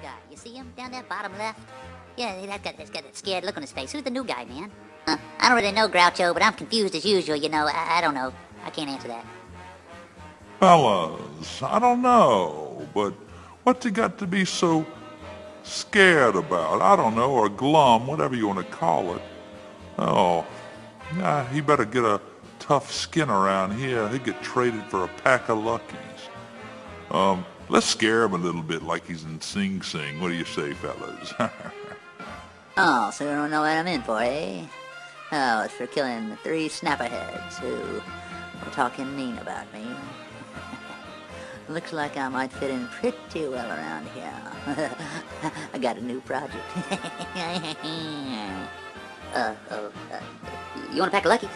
guy. You see him down there, bottom left? Yeah, he's got that scared look on his face. Who's the new guy, man? I don't really know, Groucho, but I'm confused as usual, you know. I don't know. I can't answer that. Fellas, I don't know, but what's he got to be so scared about? I don't know, or glum, whatever you want to call it. Oh, yeah, he better get a tough skin around here. He'd get traded for a pack of Luckies. Let's scare him a little bit like he's in Sing Sing. What do you say, fellas? Oh, so you don't know what I'm in for, eh? Oh, it's for killing 3 snapperheads who were talking mean about me. Looks like I might fit in pretty well around here. I got a new project. You want a pack of Luckies?